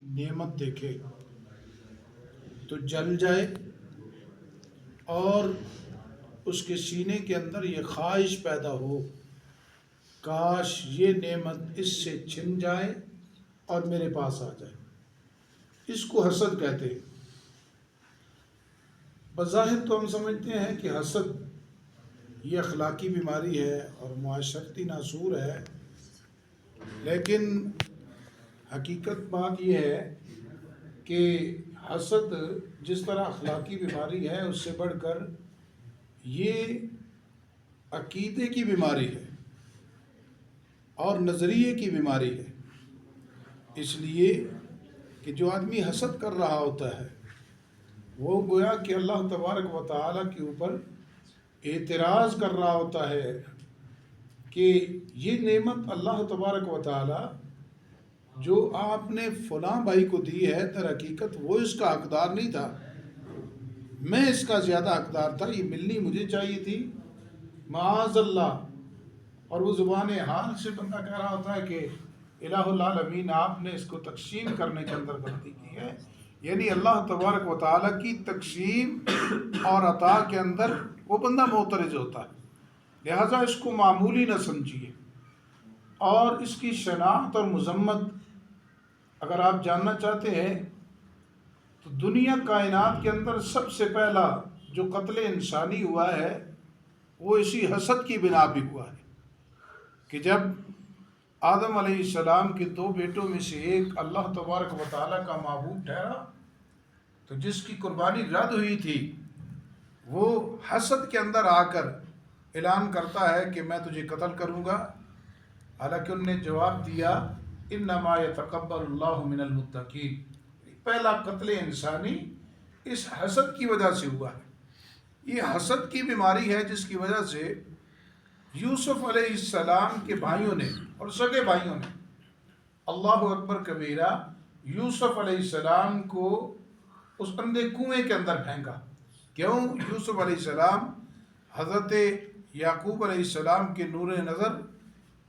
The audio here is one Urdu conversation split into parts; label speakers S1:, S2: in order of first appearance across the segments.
S1: نعمت دیکھے تو جل جائے اور اس کے سینے کے اندر یہ خواہش پیدا ہو، کاش یہ نعمت اس سے چھن جائے اور میرے پاس آ جائے۔ اس کو حسد کہتے ہیں۔ بظاہر تو ہم سمجھتے ہیں کہ حسد یہ اخلاقی بیماری ہے اور معاشرتی ناسور ہے، لیکن حقیقت بات یہ ہے کہ حسد جس طرح اخلاقی بیماری ہے، اس سے بڑھ کر یہ عقیدے کی بیماری ہے اور نظریے کی بیماری ہے۔ اس لیے کہ جو آدمی حسد کر رہا ہوتا ہے وہ گویا کہ اللہ تبارک و تعالیٰ کے اوپر اعتراض کر رہا ہوتا ہے کہ یہ نعمت اللہ تبارک و تعالیٰ جو آپ نے فلاں بھائی کو دی ہے، در حقیقت وہ اس کا حقدار نہیں تھا، میں اس کا زیادہ حقدار تھا، یہ ملنی مجھے چاہیے تھی، معاذ اللہ۔ اور وہ زبان حال سے بندہ کہہ رہا ہوتا ہے کہ الہ العالمین آپ نے اس کو تقسیم کرنے کے اندر غلطی کی ہے، یعنی اللہ تبارک و تعالیٰ کی تقسیم اور عطا کے اندر وہ بندہ معترض ہوتا ہے۔ لہٰذا اس کو معمولی نہ سمجھیے، اور اس کی شناخت اور مذمت اگر آپ جاننا چاہتے ہیں تو دنیا کائنات کے اندر سب سے پہلا جو قتل انسانی ہوا ہے وہ اسی حسد کی بنا پہ ہوا ہے کہ جب آدم علیہ السلام کے 2 بیٹوں میں سے ایک اللہ تبارک و تعالیٰ کا معبود ٹھہرا، تو جس کی قربانی رد ہوئی تھی وہ حسد کے اندر آ کر اعلان کرتا ہے کہ میں تجھے قتل کروں گا، حالانکہ ان نے جواب دیا انما یتقبل اللہ من المتقین۔ پہلا قتل انسانی اس حسد کی وجہ سے ہوا ہے۔ یہ حسد کی بیماری ہے جس کی وجہ سے یوسف علیہ السلام کے بھائیوں نے اور سگے بھائیوں نے اللہ اکبر کبیرہ یوسف علیہ السلام کو اس اندھے کنویں کے اندر پھینکا۔ کیوں؟ یوسف علیہ السلام حضرت یعقوب علیہ السلام کے نور نظر،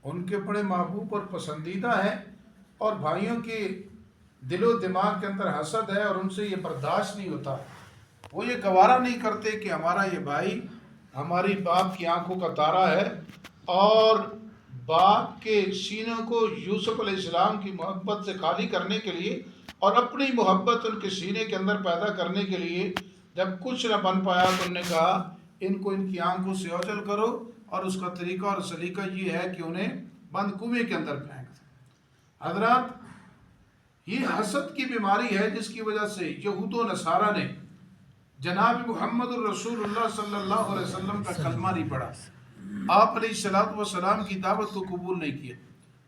S1: ان کے بڑے محبوب اور پسندیدہ ہیں، اور بھائیوں کے دل و دماغ کے اندر حسد ہے اور ان سے یہ برداشت نہیں ہوتا، وہ یہ گوارا نہیں کرتے کہ ہمارا یہ بھائی ہماری باپ کی آنکھوں کا تارا ہے، اور باپ کے سینوں کو یوسف علیہ السلام کی محبت سے خالی کرنے کے لیے اور اپنی محبت ان کے سینے کے اندر پیدا کرنے کے لیے جب کچھ نہ بن پایا تو انہوں نے کہا ان کو ان کی آنکھوں سے اوجل کرو، اور اس کا طریقہ اور سلیقہ یہ ہے کہ انہیں بند کنویں کے اندر پھینک دو۔ حضرات، یہ حسد کی بیماری ہے جس کی وجہ سے یہود و نصارہ نے جناب محمد الرسول اللہ صلی اللہ علیہ وسلم کا کلمہ نہیں پڑھا، آپ علیہ الصلوۃ والسلام کی دعوت کو قبول نہیں کیا،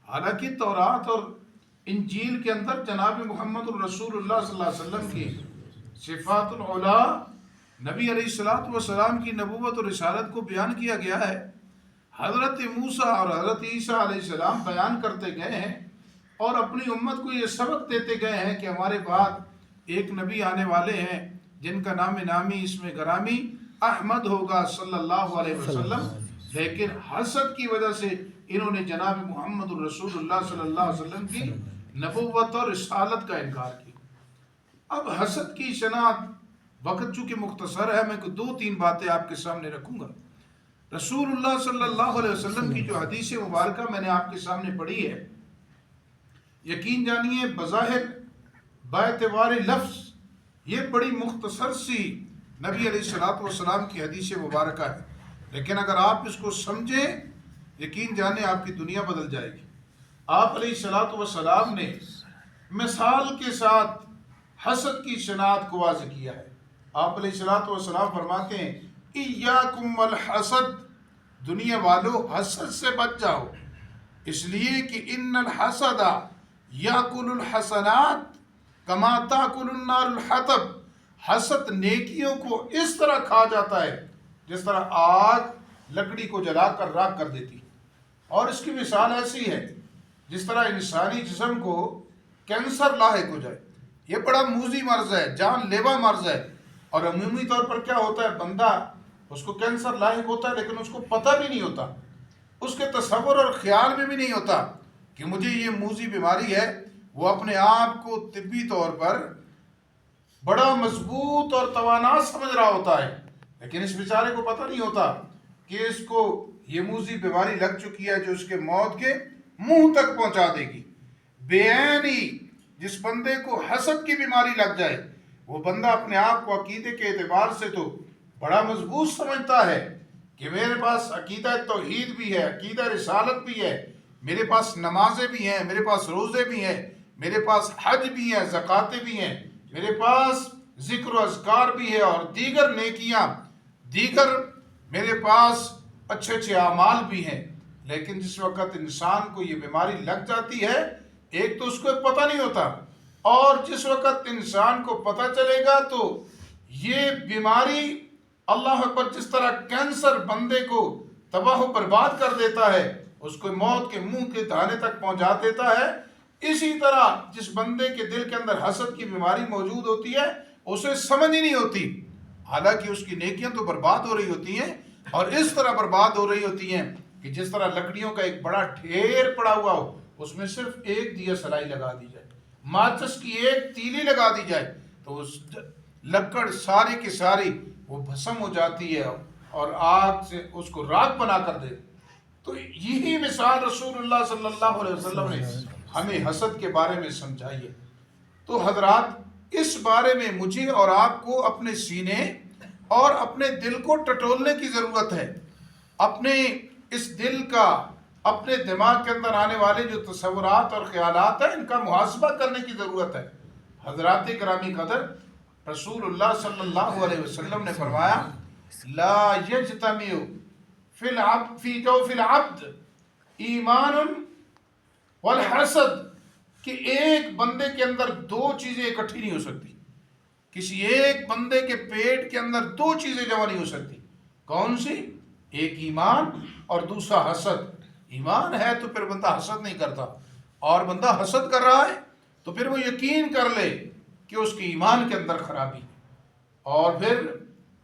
S1: حالانکہ تورات اور انجیل کے اندر جناب محمد الرسول اللہ صلی اللہ علیہ وسلم کی صفات العلا، نبی علیہ الصلوۃ والسلام کی نبوت اور رسالت کو بیان کیا گیا ہے۔ حضرت موسیٰ اور حضرت عیسیٰ علیہ السلام بیان کرتے گئے ہیں اور اپنی امت کو یہ سبق دیتے گئے ہیں کہ ہمارے بعد ایک نبی آنے والے ہیں جن کا نام نامی اسم گرامی احمد ہوگا صلی اللہ علیہ وسلم، لیکن حسد کی وجہ سے انہوں نے جناب محمد الرسول اللہ صلی اللہ علیہ وسلم کی نبوت اور رسالت کا انکار کیا۔ اب حسد کی شناخت، وقت چونکہ مختصر ہے، میں 2-3 باتیں آپ کے سامنے رکھوں گا۔ رسول اللہ صلی اللہ علیہ وسلم کی جو حدیث مبارکہ میں نے آپ کے سامنے پڑھی ہے، یقین جانیے بظاہر باعتبار لفظ یہ بڑی مختصر سی نبی علیہ الصلوۃ والسلام کی حدیث مبارکہ ہے، لیکن اگر آپ اس کو سمجھیں یقین جانیں آپ کی دنیا بدل جائے گی۔ آپ علیہ الصلوۃ والسلام نے مثال کے ساتھ حسد کی شناخت کو واضح کیا ہے۔ آپ علیہ الصلوۃ والسلام فرماتے ہیں ایاکم والحسد، دنیا والو حسد سے بچ جاؤ، اس لیے کہ ان الحسد یاکل الحسنات کما تاکل النار الحطب، حسد نیکیوں کو اس طرح کھا جاتا ہے جس طرح آگ لکڑی کو جلا کر راکھ کر دیتی، اور اس کی مثال ایسی ہے جس طرح انسانی جسم کو کینسر لاحق ہو جائے، یہ بڑا موذی مرض ہے، جان لیوا مرض ہے، اور عمومی طور پر کیا ہوتا ہے، بندہ اس کو کینسر لاحق ہوتا ہے لیکن اس کو پتہ بھی نہیں ہوتا، اس کے تصور اور خیال میں بھی نہیں ہوتا کہ مجھے یہ موذی بیماری ہے، وہ اپنے آپ کو طبی طور پر بڑا مضبوط اور توانا سمجھ رہا ہوتا ہے، لیکن اس بیچارے کو پتہ نہیں ہوتا کہ اس کو یہ موذی بیماری لگ چکی ہے جو اس کے موت کے منہ تک پہنچا دے گی۔ بے عینی جس بندے کو حسد کی بیماری لگ جائے، وہ بندہ اپنے آپ کو عقیدے کے اعتبار سے تو بڑا مضبوط سمجھتا ہے کہ میرے پاس عقیدہ توحید بھی ہے، عقیدہ رسالت بھی ہے، میرے پاس نمازیں بھی ہیں، میرے پاس روزے بھی ہیں، میرے پاس حج بھی ہیں، زکاتیں بھی ہیں، میرے پاس ذکر و اذکار بھی ہے اور دیگر نیکیاں، دیگر میرے پاس اچھے اچھے اعمال بھی ہیں۔ لیکن جس وقت انسان کو یہ بیماری لگ جاتی ہے، ایک تو اس کو پتہ نہیں ہوتا، اور جس وقت انسان کو پتہ چلے گا تو یہ بیماری اللہ اکبر جس طرح کینسر بندے کو تباہ و برباد کر دیتا ہے، اس کو موت کے منہ کے دہانے تک پہنچا دیتا ہے، اسی طرح جس بندے کے دل کے اندر حسد کی بیماری موجود ہوتی ہے اسے سمجھ ہی نہیں ہوتی، حالانکہ اس کی نیکیاں تو برباد ہو رہی ہوتی ہیں، اور اس طرح برباد ہو رہی ہوتی ہیں کہ جس طرح لکڑیوں کا ایک بڑا ڈھیر پڑا ہوا ہو، اس میں صرف ایک دیا سلائی لگا دی جائے، ماچس کی ایک تیلی لگا دی جائے تو اس لکڑ ساری کی ساری وہ بھسم ہو جاتی ہے اور آگ سے اس کو راکھ بنا کر دے۔ تو یہی مثال رسول اللہ صلی اللہ علیہ وسلم نے ہمیں حسد کے بارے میں سمجھائی ہے۔ تو حضرات، اس بارے میں مجھے اور آپ کو اپنے سینے اور اپنے دل کو ٹٹولنے کی ضرورت ہے، اپنے اس دل کا، اپنے دماغ کے اندر آنے والے جو تصورات اور خیالات ہیں ان کا محاسبہ کرنے کی ضرورت ہے۔ حضرات گرامی قدر، رسول اللہ صلی اللہ علیہ وسلم نے فرمایا لا یجتمع فی جوف العبد ایمان والحسد، کہ ایک بندے کے اندر دو چیزیں اکٹھی نہیں ہو سکتی، کسی ایک بندے کے پیٹ کے اندر دو چیزیں جمع نہیں ہو سکتی۔ کون سی؟ ایک ایمان اور دوسرا حسد۔ ایمان ہے تو پھر بندہ حسد نہیں کرتا، اور بندہ حسد کر رہا ہے تو پھر وہ یقین کر لے کہ اس کے ایمان کے اندر خرابی ہے۔ اور پھر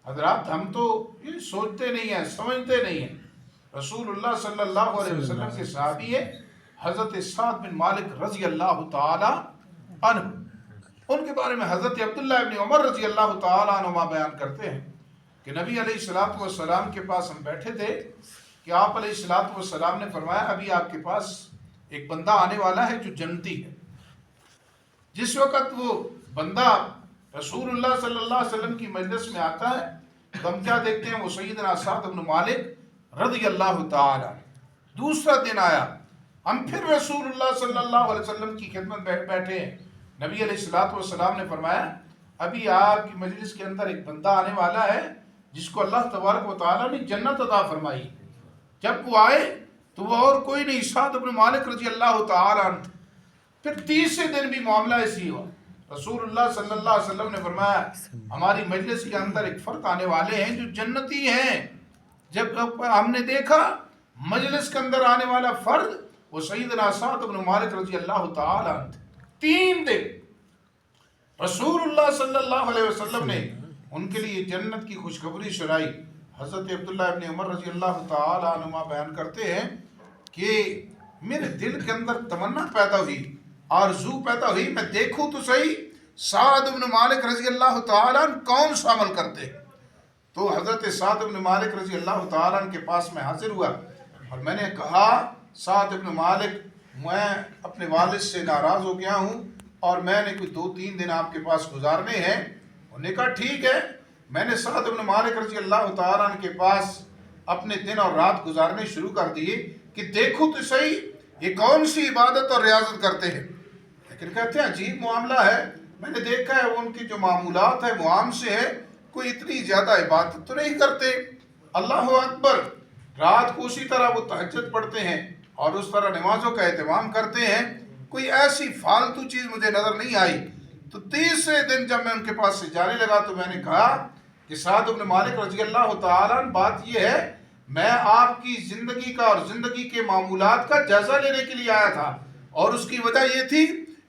S1: حضرات، ہم تو یہ سوچتے نہیں ہیں، سمجھتے نہیں ہیں۔ رسول اللہ صلی اللہ علیہ وسلم کے صحابی ہے حضرت سعد بن مالک رضی اللہ تعالی عنہ، ان کے بارے میں حضرت عبداللہ ابن عمر رضی اللہ تعالی عنہما بیان کرتے ہیں کہ نبی علیہ الصلوۃ والسلام کے پاس ہم بیٹھے تھے کہ آپ علیہ الصلوۃ والسلام نے فرمایا ابھی آپ کے پاس ایک بندہ آنے والا ہے جو جنتی ہے۔ جس وقت وہ بندہ رسول اللہ صلی اللہ علیہ وسلم کی مجلس میں آتا ہے تو ہم کیا دیکھتے ہیں؟ وہ سیدنا سعد بن مالک رضی اللہ تعالی۔ دوسرا دن آیا، ہم پھر رسول اللہ صلی اللہ علیہ وسلم کی خدمت بیٹھے ہیں، نبی علیہ الصلوۃ والسلام نے فرمایا ابھی آپ کی مجلس کے اندر ایک بندہ آنے والا ہے جس کو اللہ تبارک و تعالیٰ نے جنت عطا فرمائی۔ جب وہ آئے تو وہ اور کوئی نہیں، سعد بن مالک رضی اللہ تعالی عنہ۔ پھر تیسرے دن بھی معاملہ ایسی ہوا، رسول اللہ صلی اللہ علیہ وسلم نے فرمایا ہماری مجلس کے اندر ایک فرد آنے والے ہیں جو جنتی ہیں۔ جب ہم نے دیکھا مجلس کے اندر آنے والا فرد وہ سیدنا سعد بن مالک رضی اللہ تعالی عنہ۔ 3 دن رسول اللہ صلی اللہ علیہ وسلم نے ان کے لیے جنت کی خوشخبری سنائی۔ حضرت عبداللہ ابن عمر رضی اللہ تعالی عنہما بیان کرتے ہیں کہ میرے دل کے اندر تمنا پیدا ہوئی، آرزو پیدا ہوئی، میں دیکھوں تو صحیح سعد بن مالک رضی اللہ تعالی عنہ کون سا عمل کرتے۔ تو حضرت سعد بن مالک رضی اللہ تعالی عنہ کے پاس میں حاضر ہوا اور میں نے کہا سعد بن مالک، میں اپنے والد سے ناراض ہو گیا ہوں اور میں نے کوئی 2-3 دن آپ کے پاس گزارنے ہیں۔ انہوں نے کہا ٹھیک ہے۔ میں نے سعد بن مالک رضی اللہ تعالیٰ عنہ کے پاس اپنے دن اور رات گزارنے شروع کر دیے کہ دیکھو تو صحیح یہ کون سی عبادت اور ریاضت کرتے ہیں۔ لیکن کہتے ہیں عجیب معاملہ ہے، میں نے دیکھا ہے ان کی جو معمولات ہے وہ عام سے ہے، کوئی اتنی زیادہ عبادت تو نہیں کرتے۔ اللہ اکبر، رات کو اسی طرح وہ تہجد پڑھتے ہیں اور اس طرح نمازوں کا اہتمام کرتے ہیں، کوئی ایسی فالتو چیز مجھے نظر نہیں آئی۔ تو تیسرے دن جب میں ان کے پاس سے جانے لگا تو میں نے کہا کہ سعد بن مالک رضی اللہ تعالیٰ عنہ، بات یہ ہے میں آپ کی زندگی کا اور زندگی کے معمولات کا جائزہ لینے کے لیے آیا تھا، اور اس کی وجہ یہ تھی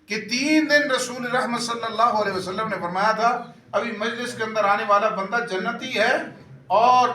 S1: کہ 3 دن رسول رحمت صلی اللہ علیہ وسلم نے فرمایا تھا ابھی مجلس کے اندر آنے والا بندہ جنتی ہے، اور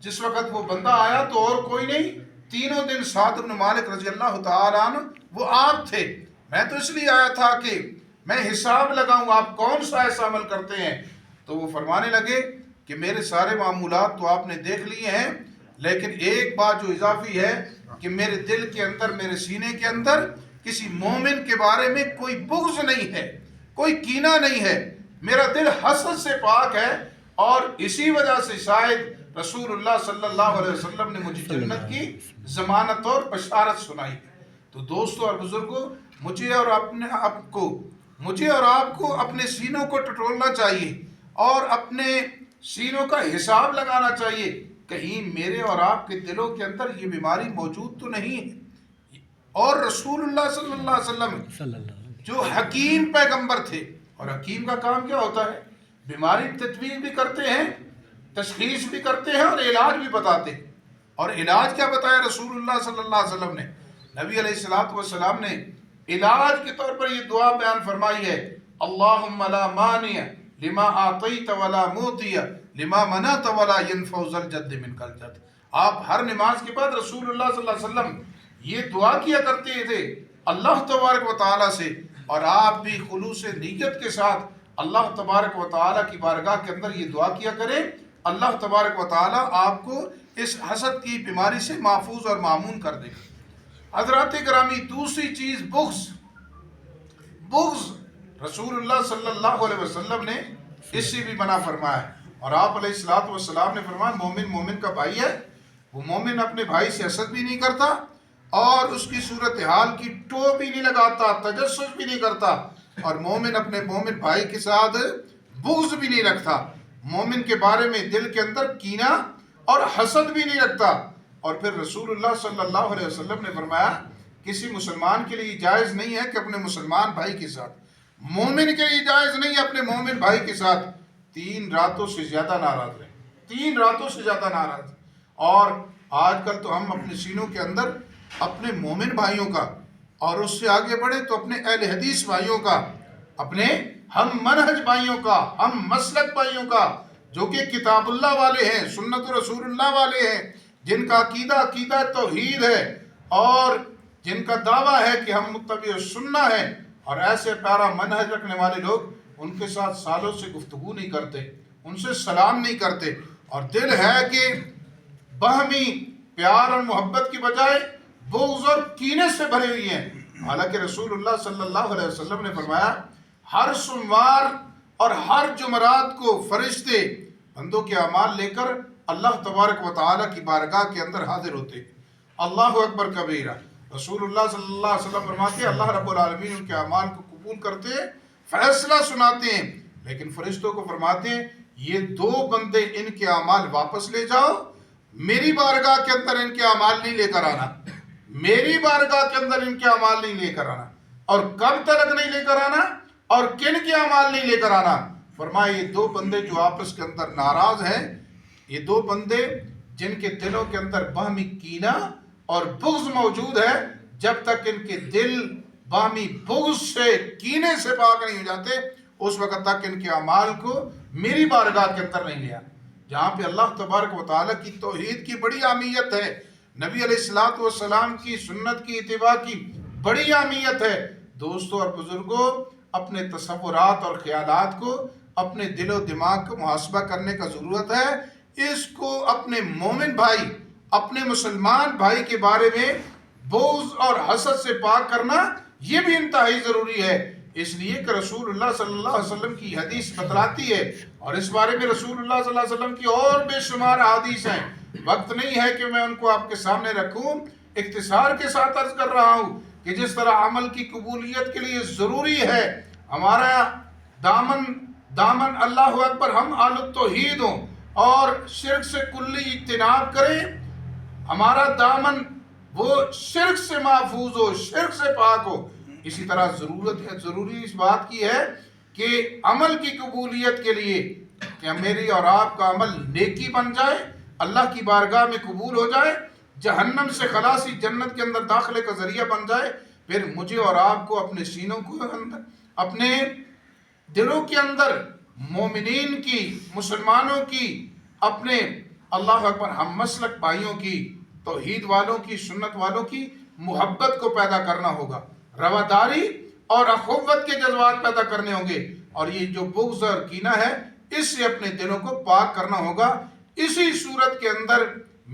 S1: جس وقت وہ بندہ آیا تو اور کوئی نہیں، 3 دن سعد بن مالک رضی اللہ تعالیٰ عنہ وہ آپ تھے۔ میں تو اس لیے آیا تھا کہ میں حساب لگاؤں آپ کون سا ایسا عمل کرتے ہیں. تو وہ فرمانے لگے کہ میرے سارے معمولات تو آپ نے دیکھ لیے ہیں، لیکن ایک بات جو اضافی ہے کہ میرے دل کے اندر، میرے سینے کے اندر کسی مومن کے بارے میں کوئی بغض نہیں ہے، کوئی کینہ نہیں ہے، میرا دل حسد سے پاک ہے. اور اسی وجہ سے شاید رسول اللہ صلی اللہ علیہ وسلم نے مجھے جنت کی ضمانت اور بشارت سنائی. تو دوستو اور بزرگوں، مجھے اور آپ کو اپنے سینوں کو ٹٹولنا چاہیے اور اپنے سینوں کا حساب لگانا چاہیے. کہیں میرے اور آپ کے دلوں کے اندر یہ بیماری موجود تو نہیں ہے. اور رسول اللہ صلی اللہ علیہ وسلم جو حکیم پیغمبر تھے، اور حکیم کا کام کیا ہوتا ہے؟ بیماری تجویز بھی کرتے ہیں، تشخیص بھی کرتے ہیں اور علاج بھی بتاتے ہیں. اور علاج کیا بتایا رسول اللہ صلی اللہ علیہ وسلم نے؟ نبی علیہ السلام نے علاج کے طور پر یہ دعا بیان فرمائی ہے، اللہم لا مانع لما آتیت ولا موتی لما منعت ولا ينفع ذا الجد منک الجد. آپ ہر نماز کے بعد رسول اللہ صلی اللہ علیہ وسلم یہ دعا کیا کرتے تھے اللہ تبارک و تعالیٰ سے. اور آپ بھی خلوص نیت کے ساتھ اللہ تبارک و تعالیٰ کی بارگاہ کے اندر یہ دعا کیا کریں، اللہ تبارک و تعالیٰ آپ کو اس حسد کی بیماری سے محفوظ اور معمون کر دے. حضرات گرامی، دوسری چیز بغض رسول اللہ صلی اللہ علیہ وسلم نے اس سے بھی منع فرمایا ہے. اور آپ علیہ السلام نے فرمایا مومن کا بھائی ہے، وہ مومن اپنے بھائی سے حسد بھی نہیں کرتا اور اس کی صورتحال کی ٹو بھی نہیں لگاتا، تجسس بھی نہیں کرتا، اور مومن اپنے مومن بھائی کے ساتھ بغض بھی نہیں رکھتا، مومن کے بارے میں دل کے اندر کینہ اور حسد بھی نہیں رکھتا. اور پھر رسول اللہ صلی اللہ علیہ وسلم نے فرمایا کسی مسلمان کے لیے جائز نہیں ہے کہ اپنے مسلمان بھائی کے ساتھ، مومن کے لیے جائز نہیں ہے اپنے مومن بھائی کے ساتھ 3 راتوں سے زیادہ ناراض رہے، 3 راتوں سے زیادہ ناراض. اور آج کل تو ہم اپنے سینوں کے اندر اپنے مومن بھائیوں کا، اور اس سے آگے بڑھے تو اپنے اہل حدیث بھائیوں کا، اپنے ہم منہج بھائیوں کا، ہم مسلک بھائیوں کا، جو کہ کتاب اللہ والے ہیں، سنت رسول اللہ والے ہیں، جن کا عقیدہ توحید ہے اور جن کا دعویٰ ہے کہ ہم متبع سنہ ہیں، اور ایسے پیارا منہج رکھنے والے لوگ ان کے ساتھ سالوں سے گفتگو نہیں کرتے، ان سے سلام نہیں کرتے، اور دل ہے کہ باہمی پیار اور محبت کی بجائے بغض اور کینے سے بھرے ہوئی ہیں. حالانکہ رسول اللہ صلی اللہ علیہ وسلم نے فرمایا ہر سوموار اور ہر جمعرات کو فرشتے بندوں کے اعمال لے کر اللہ تبارک و تعالیٰ کی بارگاہ کے اندر حاضر ہوتے. اللہ اکبر کبیرہ. رسول اللہ صلی اللہ علیہ وسلم فرماتے ہیں اللہ رب العالمین ان کے اعمال کو قبول کرتے ہیں، فیصلہ سناتے ہیں، لیکن فرشتوں کو فرماتے ہیں یہ 2 بندے ان کے اعمال واپس لے جاؤ، میری بارگاہ کے اندر ان کے اعمال نہیں لے کر آنا، میری بارگاہ کے اندر ان کے اعمال نہیں لے کر آنا. اور کب تک نہیں لے کر آنا اور کن کے اعمال نہیں لے کر آنا؟ فرمایا یہ 2 بندے جو آپس کے اندر ناراض ہیں، یہ 2 بندے جن کے دلوں کے اندر باہمی کینہ اور بغض موجود ہے، جب تک ان کے دل باہمی بغض سے، کینے سے پاک نہیں ہو جاتے، اس وقت تک ان کے اعمال کو میری بارگاہ کے اندر نہیں لیا. جہاں پہ اللہ تبارک و تعالیٰ کی توحید کی بڑی اہمیت ہے، نبی علیہ السلام کی سنت کی اتباع کی بڑی اہمیت ہے. دوستوں اور بزرگوں، اپنے تصورات اور خیالات کو، اپنے دل و دماغ کو محاسبہ کرنے کا ضرورت ہے. اس کو اپنے مومن بھائی، اپنے مسلمان بھائی کے بارے میں بغض اور حسد سے پاک کرنا یہ بھی انتہائی ضروری ہے. اس لیے کہ رسول اللہ صلی اللہ علیہ وسلم کی حدیث بتلاتی ہے، اور اس بارے میں رسول اللہ صلی اللہ علیہ وسلم کی اور بے شمار احادیث ہیں. وقت نہیں ہے کہ میں ان کو آپ کے سامنے رکھوں. اختصار کے ساتھ عرض کر رہا ہوں کہ جس طرح عمل کی قبولیت کے لیے ضروری ہے ہمارا دامن اللہ اکبر ہم اہل التوحید ہوں اور شرک سے کلی اجتناب کریں، ہمارا دامن وہ شرک سے محفوظ ہو، شرک سے پاک ہو، اسی طرح ضروری اس بات کی ہے کہ عمل کی قبولیت کے لیے کہ میری اور آپ کا عمل نیکی بن جائے، اللہ کی بارگاہ میں قبول ہو جائے، جہنم سے خلاصی، جنت کے اندر داخلے کا ذریعہ بن جائے. پھر مجھے اور آپ کو اپنے سینوں کو اندر، اپنے دلوں کے اندر مومنین کی، مسلمانوں کی، اپنے اللہ اکبر ہم مسلک بھائیوں کی، توحید والوں کی، سنت والوں کی محبت کو پیدا کرنا ہوگا. رواداری اور اخوت کے جذبات پیدا کرنے ہوں گے، اور یہ جو بغض اور کینہ ہے اس سے اپنے دلوں کو پاک کرنا ہوگا۔ اسی صورت کے اندر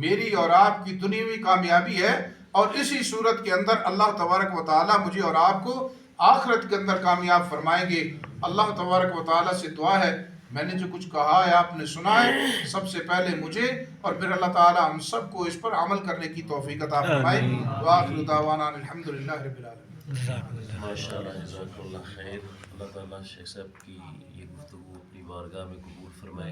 S1: میری اور آپ کی دنیاوی کامیابی ہے، اور اسی صورت کے اندر اللہ تبارک و تعالی مجھے اور آپ کو آخرت کے اندر کامیاب فرمائیں گے۔ اللہ تبارک و تعالی سے دعا ہے، میں نے جو کچھ کہا ہے آپ نے سنا ہے، سب سے پہلے مجھے اور پھر اللہ تعالی ہم سب کو اس پر عمل کرنے کی توفیق عطا فرمائے۔ وآخر دعوانا الحمدللہ رب العالمین۔
S2: ماشاءاللہ، جزاک اللہ خیر۔ اللہ تعالیٰ شیخ صاحب کی یہ گفتگو اپنی بارگاہ میں قبول فرمائے۔